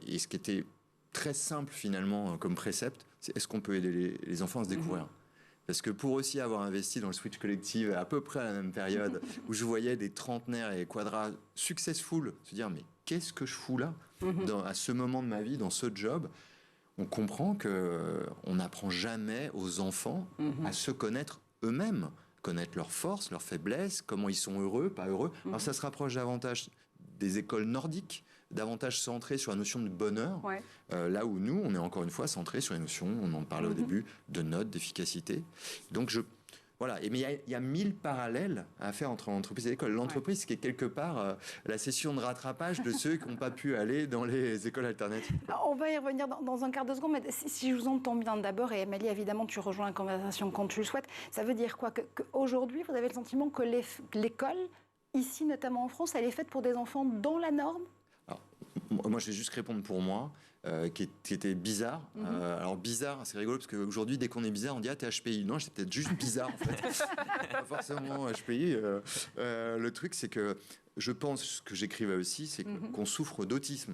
Et ce qui était très simple, finalement, comme précepte, c'est est-ce qu'on peut aider les enfants à se découvrir ? Parce que pour aussi avoir investi dans le Switch Collective à peu près à la même période, où je voyais des trentenaires et quadras successful se dire, mais qu'est-ce que je fous là, à ce moment de ma vie, dans ce job ? On comprend qu'on n'apprend jamais aux enfants à se connaître eux-mêmes, connaître leurs forces, leurs faiblesses, comment ils sont heureux, pas heureux. Alors ça se rapproche davantage des écoles nordiques, davantage centrées sur la notion de bonheur, là où nous, on est encore une fois centrés sur les notions, on en parlait au début, de notes, d'efficacité. Donc voilà, mais il y a 1000 parallèles à faire entre l'entreprise et l'école. L'entreprise qui est quelque part la session de rattrapage de ceux qui n'ont pas pu aller dans les écoles alternatives. Alors, on va y revenir dans un quart de seconde, mais si je vous entends bien d'abord, et Amélie, évidemment, tu rejoins la conversation quand tu le souhaites, ça veut dire quoi ? Qu'aujourd'hui, vous avez le sentiment que l'école, ici notamment en France, elle est faite pour des enfants dans la norme ? Alors, moi, je vais juste répondre pour moi. Qui était bizarre. Alors bizarre, c'est rigolo parce qu'aujourd'hui, dès qu'on est bizarre, on dit t'es HPI. Non, j'étais peut-être juste bizarre en fait. Pas forcément HPI. Le truc, c'est que je pense, ce que j'écrivais aussi, c'est qu'on souffre d'autisme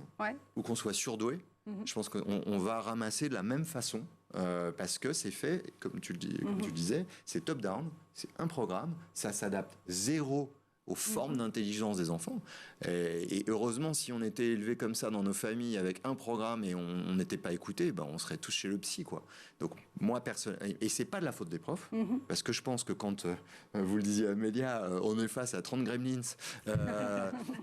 ou qu'on soit surdoué. Je pense qu'on va ramasser de la même façon parce que c'est fait, comme tu le disais, c'est top-down, c'est un programme, ça s'adapte zéro aux formes d'intelligence des enfants. Et heureusement, si on était élevé comme ça dans nos familles avec un programme et on n'était pas écouté, on serait tous chez le psy, quoi. Donc moi, personnellement, et c'est pas de la faute des profs, parce que je pense que quand, vous le disiez Amélia, on est face à 30 gremlins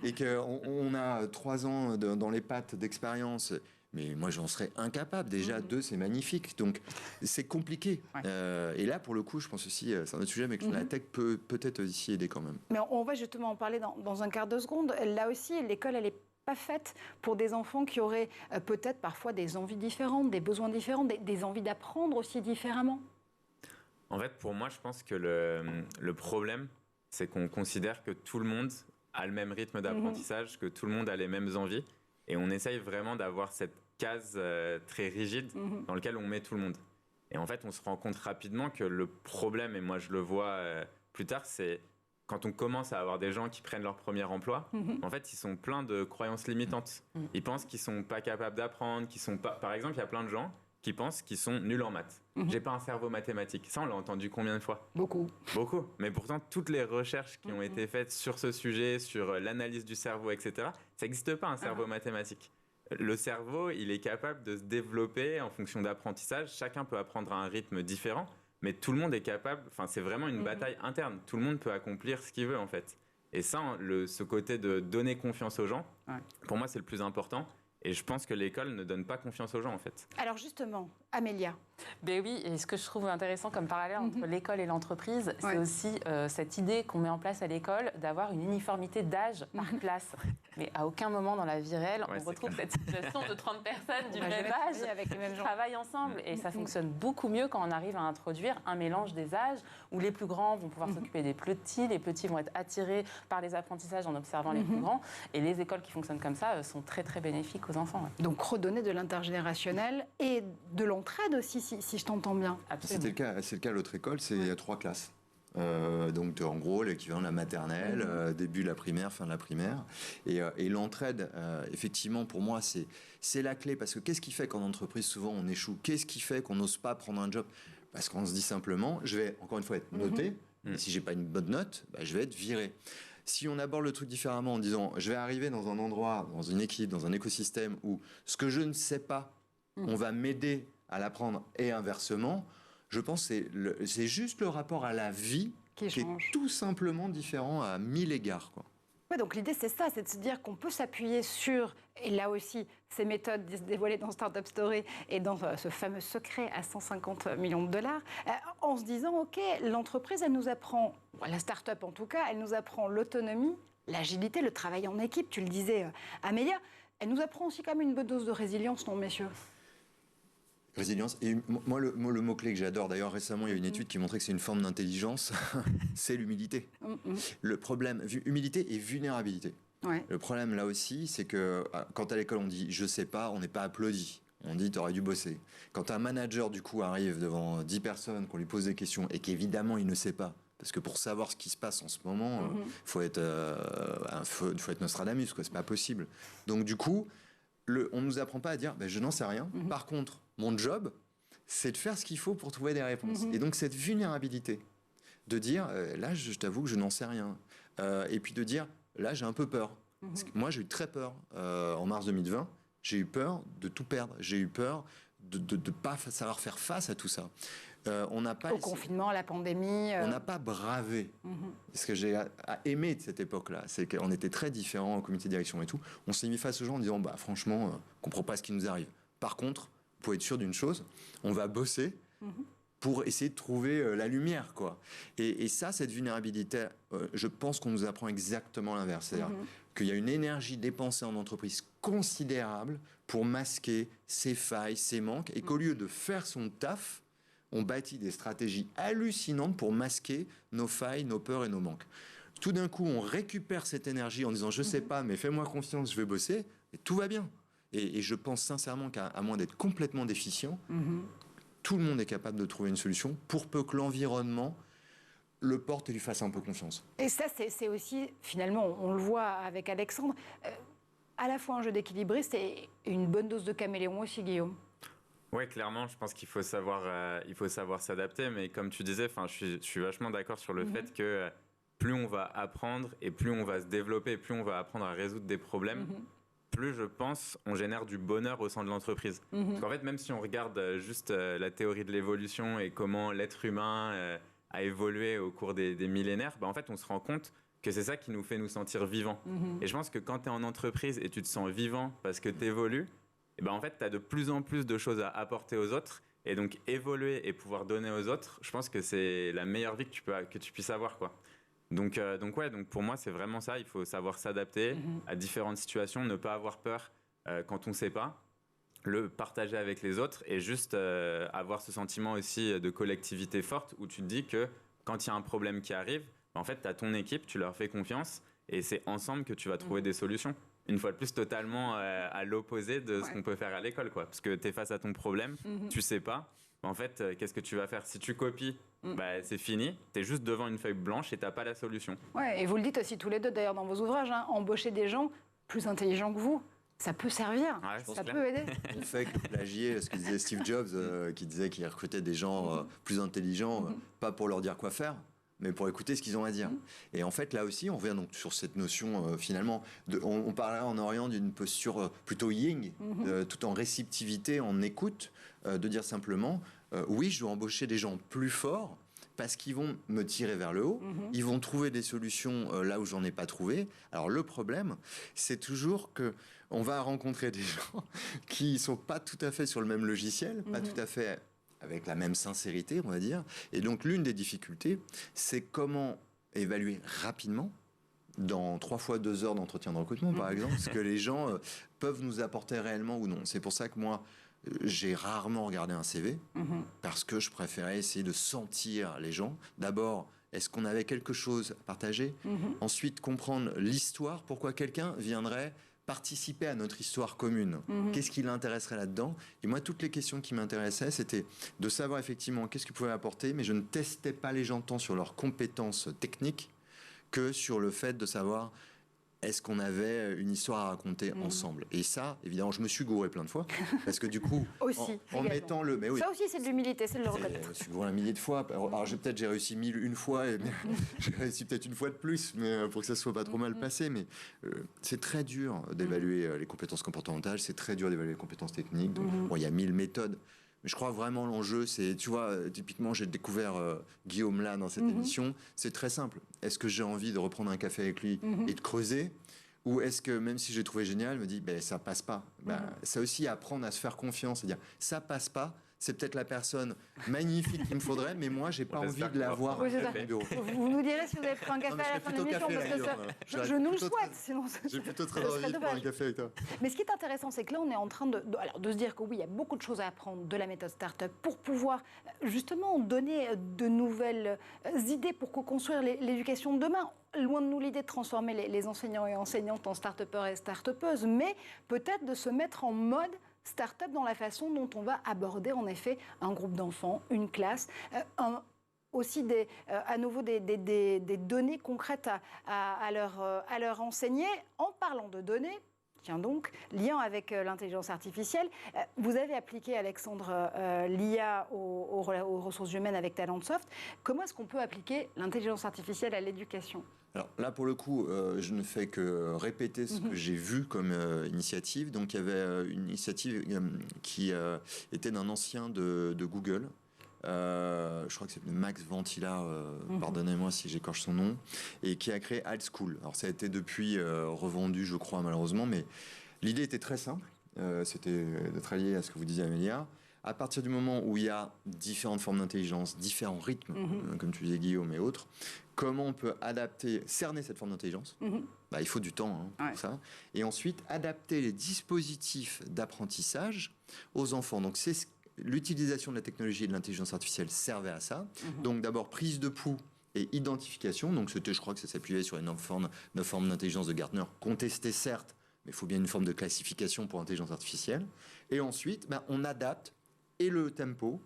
et qu'on a 3 ans dans les pattes d'expérience. Mais moi, j'en serais incapable. Déjà, 2, c'est magnifique. Donc, c'est compliqué. Et là, pour le coup, je pense aussi, c'est un autre sujet, mais que la tech peut peut-être aussi aider quand même. Mais on va justement en parler dans un quart de seconde. Là aussi, l'école, elle n'est pas faite pour des enfants qui auraient peut-être parfois des envies différentes, des besoins différents, des envies d'apprendre aussi différemment. En fait, pour moi, je pense que le problème, c'est qu'on considère que tout le monde a le même rythme d'apprentissage, que tout le monde a les mêmes envies. Et on essaye vraiment d'avoir cette case très rigide dans laquelle on met tout le monde. Et en fait, on se rend compte rapidement que le problème, et moi je le vois plus tard, c'est quand on commence à avoir des gens qui prennent leur premier emploi, en fait, ils sont pleins de croyances limitantes. Ils pensent qu'ils sont pas capables d'apprendre, qu'ils sont pas... Par exemple, il y a plein de gens qui pensent qu'ils sont nuls en maths. J'ai pas un cerveau mathématique. Ça, on l'a entendu combien de fois ? Beaucoup. Mais pourtant, toutes les recherches qui ont été faites sur ce sujet, sur l'analyse du cerveau, etc., ça n'existe pas un cerveau mathématique. Le cerveau, il est capable de se développer en fonction d'apprentissage. Chacun peut apprendre à un rythme différent, mais tout le monde est capable. Enfin, c'est vraiment une bataille interne. Tout le monde peut accomplir ce qu'il veut, en fait. Et ça, ce côté de donner confiance aux gens, pour moi, c'est le plus important. Et je pense que l'école ne donne pas confiance aux gens, en fait. Alors justement, Amélia. Ben oui, et ce que je trouve intéressant comme parallèle entre l'école et l'entreprise, c'est aussi cette idée qu'on met en place à l'école d'avoir une uniformité d'âge par classe. Mais à aucun moment dans la vie réelle, on retrouve cette situation de 30 personnes du même âge avec les mêmes gens. qui travaillent ensemble. Et ça fonctionne beaucoup mieux quand on arrive à introduire un mélange des âges où les plus grands vont pouvoir s'occuper des plus petits, les petits vont être attirés par les apprentissages en observant les plus grands. Et les écoles qui fonctionnent comme ça sont très très bénéfiques aux enfants. Donc redonner de l'intergénérationnel et de l'entraide aussi, si je t'entends bien. Absolument. C'est le cas à l'autre école, il y a 3 classes. Donc en gros l'équivalent de la maternelle, début de la primaire, fin de la primaire. Et l'entraide, effectivement, pour moi, c'est la clé. Parce que qu'est-ce qui fait qu'en entreprise, souvent, on échoue? Qu'est-ce qui fait qu'on n'ose pas prendre un job? Parce qu'on se dit simplement, je vais, encore une fois, être noté. Et si j'ai pas une bonne note, je vais être viré. Si on aborde le truc différemment en disant, je vais arriver dans un endroit, dans une équipe, dans un écosystème où ce que je ne sais pas, on va m'aider à l'apprendre et inversement, je pense que c'est juste le rapport à la vie qui est tout simplement différent à 1000 égards, quoi. Ouais, donc l'idée, c'est ça, c'est de se dire qu'on peut s'appuyer sur, et là aussi, ces méthodes dévoilées dans Startup Story et dans ce fameux secret à 150 millions de dollars, en se disant, OK, l'entreprise, elle nous apprend, la start-up en tout cas, elle nous apprend l'autonomie, l'agilité, le travail en équipe, tu le disais, Amélia, elle nous apprend aussi quand même une bonne dose de résilience, non, messieurs? Résilience. Et moi, le mot-clé que j'adore, d'ailleurs, récemment, il y a une étude qui montrait que c'est une forme d'intelligence, c'est l'humilité. Le problème, humilité et vulnérabilité. Ouais. Le problème, là aussi, c'est que quand à l'école, on dit « je sais pas », on n'est pas applaudi. On dit « t'aurais dû bosser ». Quand un manager, du coup, arrive devant 10 personnes, qu'on lui pose des questions et qu'évidemment, il ne sait pas, parce que pour savoir ce qui se passe en ce moment, faut être Nostradamus, quoi. C'est pas possible. Donc, du coup, on nous apprend pas à dire je n'en sais rien. Par contre, mon job, c'est de faire ce qu'il faut pour trouver des réponses. Et donc, cette vulnérabilité, de dire, là, je t'avoue que je n'en sais rien. Et puis de dire, là, j'ai un peu peur. Parce que moi, j'ai eu très peur en mars 2020. J'ai eu peur de tout perdre. J'ai eu peur de ne pas savoir faire face à tout ça. On n'a pas confinement, à la pandémie. On n'a pas bravé. Ce que j'ai aimé de cette époque-là, c'est qu'on était très différents au comité de direction et tout. On s'est mis face aux gens en disant, franchement, on ne comprend pas ce qui nous arrive. Par contre, vous pouvez être sûr d'une chose, on va bosser pour essayer de trouver la lumière, quoi. Et ça, cette vulnérabilité, je pense qu'on nous apprend exactement l'inverse. C'est-à-dire qu'il y a une énergie dépensée en entreprise considérable pour masquer ses failles, ses manques, et qu'au lieu de faire son taf, on bâtit des stratégies hallucinantes pour masquer nos failles, nos peurs et nos manques. Tout d'un coup, on récupère cette énergie en disant « je sais pas, mais fais-moi confiance, je vais bosser », et tout va bien. Et je pense sincèrement qu'à moins d'être complètement déficient, tout le monde est capable de trouver une solution pour peu que l'environnement le porte et lui fasse un peu confiance. Et ça, c'est aussi, finalement, on le voit avec Alexandre, à la fois un jeu d'équilibriste et une bonne dose de caméléon aussi, Guillaume. Oui, clairement, je pense qu'il faut savoir s'adapter. Mais comme tu disais, je suis vachement d'accord sur le fait que plus on va apprendre et plus on va se développer, plus on va apprendre à résoudre des problèmes, plus, je pense, on génère du bonheur au sein de l'entreprise. Parce qu'en fait, même si on regarde juste la théorie de l'évolution et comment l'être humain a évolué au cours des millénaires, en fait, on se rend compte que c'est ça qui nous fait nous sentir vivants. Et je pense que quand tu es en entreprise et tu te sens vivant parce que tu évolues, en fait, tu as de plus en plus de choses à apporter aux autres. Et donc, évoluer et pouvoir donner aux autres, je pense que c'est la meilleure vie que tu puisses avoir, quoi. Donc pour moi, c'est vraiment ça. Il faut savoir s'adapter à différentes situations, ne pas avoir peur quand on ne sait pas, le partager avec les autres et juste avoir ce sentiment aussi de collectivité forte où tu te dis que quand il y a un problème qui arrive, en fait, tu as ton équipe, tu leur fais confiance et c'est ensemble que tu vas trouver des solutions. Une fois de plus, totalement à l'opposé de ce qu'on peut faire à l'école, quoi. Parce que tu es face à ton problème, tu ne sais pas. En fait, qu'est-ce que tu vas faire? Si tu copies, c'est fini. Tu es juste devant une feuille blanche et tu n'as pas la solution. Ouais, et vous le dites aussi tous les deux, d'ailleurs, dans vos ouvrages, embaucher des gens plus intelligents que vous, ça peut servir, ça peut aider. On fait que plagier ce que disait Steve Jobs, qui disait qu'il recrutait des gens plus intelligents, pas pour leur dire quoi faire, mais pour écouter ce qu'ils ont à dire. Et en fait, là aussi, on revient donc sur cette notion, finalement, on parlerait en Orient d'une posture plutôt yin, tout en réceptivité, en écoute, de dire simplement, oui, je dois embaucher des gens plus forts, parce qu'ils vont me tirer vers le haut, ils vont trouver des solutions là où j'en ai pas trouvé. Alors le problème, c'est toujours que on va rencontrer des gens qui sont pas tout à fait sur le même logiciel, pas tout à fait avec la même sincérité, on va dire. Et donc l'une des difficultés, c'est comment évaluer rapidement, dans 3 fois 2 heures d'entretien de recrutement, par exemple, ce que les gens peuvent nous apporter réellement ou non. C'est pour ça que moi, j'ai rarement regardé un CV, parce que je préférais essayer de sentir les gens. D'abord, est-ce qu'on avait quelque chose à partager? Ensuite, comprendre l'histoire, pourquoi quelqu'un viendrait participer à notre histoire commune. Qu'est-ce qui l'intéresserait là-dedans? Et moi, toutes les questions qui m'intéressaient, c'était de savoir effectivement qu'est-ce qu'ils pouvaient apporter, mais je ne testais pas les gens tant sur leurs compétences techniques que sur le fait de savoir est-ce qu'on avait une histoire à raconter ensemble. Et ça, évidemment, je me suis gouré plein de fois, parce que du coup, aussi, en mettant le... Mais oui, ça aussi, c'est de l'humilité, c'est de le reconnaître. je me suis gouré un millier de fois. Alors, j'ai réussi 1001 fois, et j'ai réussi peut-être une fois de plus, mais pour que ça ne soit pas trop mal passé. Mais c'est très dur d'évaluer les compétences comportementales, c'est très dur d'évaluer les compétences techniques. Donc, bon, il y a 1000 méthodes. Mais je crois vraiment l'enjeu, c'est, tu vois, typiquement, j'ai découvert Guillaume là dans cette émission. C'est très simple. Est-ce que j'ai envie de reprendre un café avec lui et de creuser? Ou est-ce que même si j'ai trouvé génial, me dit, ben ça passe pas. Ça aussi, apprendre à se faire confiance, c'est-à-dire, ça passe pas. C'est peut-être la personne magnifique qu'il me faudrait, mais moi, j'ai pas envie de l'avoir. Oui, vous nous direz si vous avez pris un café à la fin de l'émission, parce que je nous le souhaite. Sinon, j'ai plutôt très envie de prendre un café avec toi. Mais ce qui est intéressant, c'est que là, on est en train de se dire que oui, il y a beaucoup de choses à apprendre de la méthode start-up pour pouvoir justement donner de nouvelles idées pour co-construire l'éducation de demain. Loin de nous l'idée de transformer les enseignants et enseignantes en start-upers et start-upeuses, mais peut-être de se mettre en mode start-up dans la façon dont on va aborder en effet un groupe d'enfants, une classe, aussi à nouveau des données concrètes à leur enseigner. En parlant de données, tiens donc, lien avec l'intelligence artificielle, vous avez appliqué, Alexandre, l'IA aux ressources humaines avec Talentsoft. Comment est-ce qu'on peut appliquer l'intelligence artificielle à l'éducation ? Alors là, pour le coup, je ne fais que répéter ce que j'ai vu comme initiative. Donc, il y avait une initiative qui était d'un ancien de Google. Je crois que c'est Max Ventila, pardonnez-moi si j'écorche son nom, et qui a créé AltSchool. Alors, ça a été depuis revendu, je crois, malheureusement, mais l'idée était très simple. C'était d'être allié à ce que vous disiez, Amélia. À partir du moment où il y a différentes formes d'intelligence, différents rythmes, comme tu disais, Guillaume et autres, comment on peut cerner cette forme d'intelligence? Il faut du temps pour ça. Et ensuite, adapter les dispositifs d'apprentissage aux enfants. Donc, c'est l'utilisation de la technologie et de l'intelligence artificielle servait à ça. Donc, d'abord, prise de pouls et identification. Donc, je crois que ça s'appuyait sur une forme d'intelligence de Gartner, contestée certes, mais il faut bien une forme de classification pour l'intelligence artificielle. Et ensuite, on adapte et le tempo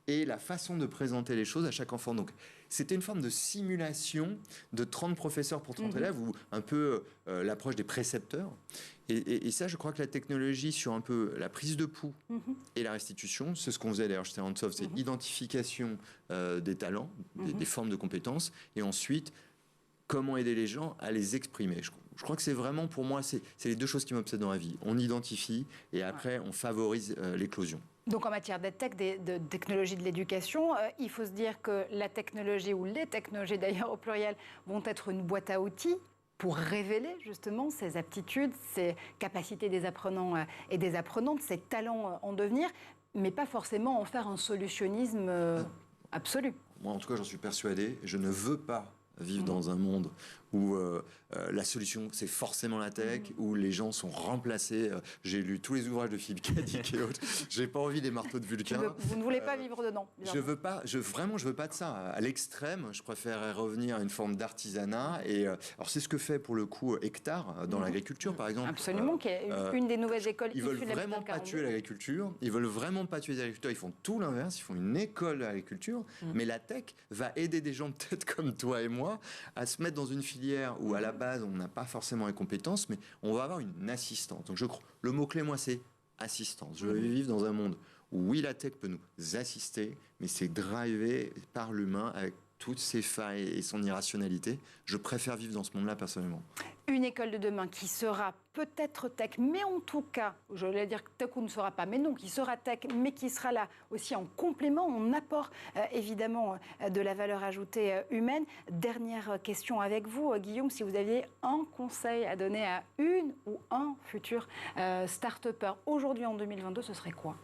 et la façon de présenter les choses à chaque enfant. Donc, c'était une forme de simulation de 30 professeurs pour 30 élèves, ou un peu l'approche des précepteurs. Et ça, je crois que la technologie sur un peu la prise de pouls et la restitution, c'est ce qu'on faisait d'ailleurs chez Talentsoft, c'est identification des talents, des formes de compétences, et ensuite, comment aider les gens à les exprimer. Je crois que c'est vraiment, pour moi, c'est les deux choses qui m'obsèdent dans la vie. On identifie et après, on favorise l'éclosion. Donc en matière d'EdTech, de technologie de l'éducation, il faut se dire que la technologie, ou les technologies d'ailleurs au pluriel, vont être une boîte à outils pour révéler justement ces aptitudes, ces capacités des apprenants et des apprenantes, ces talents en devenir, mais pas forcément en faire un solutionnisme absolu. Moi, en tout cas, j'en suis persuadé. Je ne veux pas vivre dans un monde où la solution, c'est forcément la tech, où les gens sont remplacés. J'ai lu tous les ouvrages de Philippe Cadic et autres. J'ai pas envie des marteaux de Vulcain. Vous ne voulez pas vivre dedans? Je veux pas de ça. À l'extrême, je préférerais revenir à une forme d'artisanat. Et alors, c'est ce que fait pour le coup Hectare dans l'agriculture, par exemple. Absolument, qui est une des nouvelles écoles. Ils veulent vraiment pas tuer l'agriculture. Ils veulent vraiment pas tuer les agriculteurs. Ils font tout l'inverse. Ils font une école d'agriculture. Mais la tech va aider des gens peut-être comme toi et moi à se mettre dans une filière où à la base on n'a pas forcément les compétences, mais on va avoir une assistance. Donc je crois, le mot-clé, moi, c'est assistance. Je veux vivre dans un monde où oui, la tech peut nous assister, mais c'est drivé par l'humain avec toutes ses failles et son irrationalité. Je préfère vivre dans ce monde-là personnellement. Une école de demain qui sera peut-être tech, mais en tout cas, je voulais dire que tech ou ne sera pas, mais non, qui sera tech, mais qui sera là aussi en complément, en apport évidemment de la valeur ajoutée humaine. Dernière question avec vous, Guillaume, si vous aviez un conseil à donner à une ou un futur start-upper aujourd'hui en 2022, ce serait quoi ?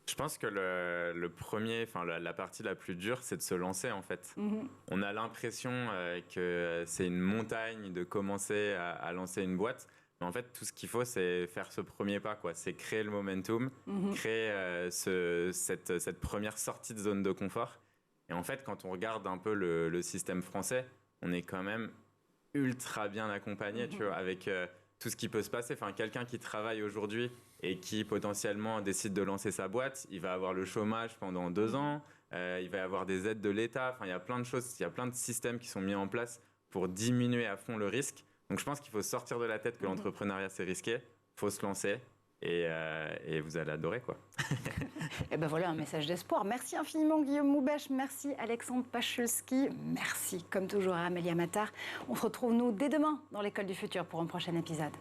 Je pense que le premier, la partie la plus dure, c'est de se lancer en fait. On a l'impression que c'est une montagne de commencer à lancer une boîte. Mais en fait, tout ce qu'il faut, c'est faire ce premier pas, quoi. C'est créer le momentum, créer cette première sortie de zone de confort. Et en fait, quand on regarde un peu le système français, on est quand même ultra bien accompagné, tu vois, avec tout ce qui peut se passer. Enfin, quelqu'un qui travaille aujourd'hui et qui potentiellement décide de lancer sa boîte, il va avoir le chômage pendant 2 ans, il va y avoir des aides de l'État. Enfin, il y a plein de choses, il y a plein de systèmes qui sont mis en place pour diminuer à fond le risque. Donc je pense qu'il faut sortir de la tête que l'entrepreneuriat c'est risqué, il faut se lancer et vous allez adorer quoi. Et ben voilà un message d'espoir. Merci infiniment Guillaume Moubèche, merci Alexandre Pachulski, merci comme toujours à Amélia Matar. On se retrouve nous dès demain dans l'école du futur pour un prochain épisode.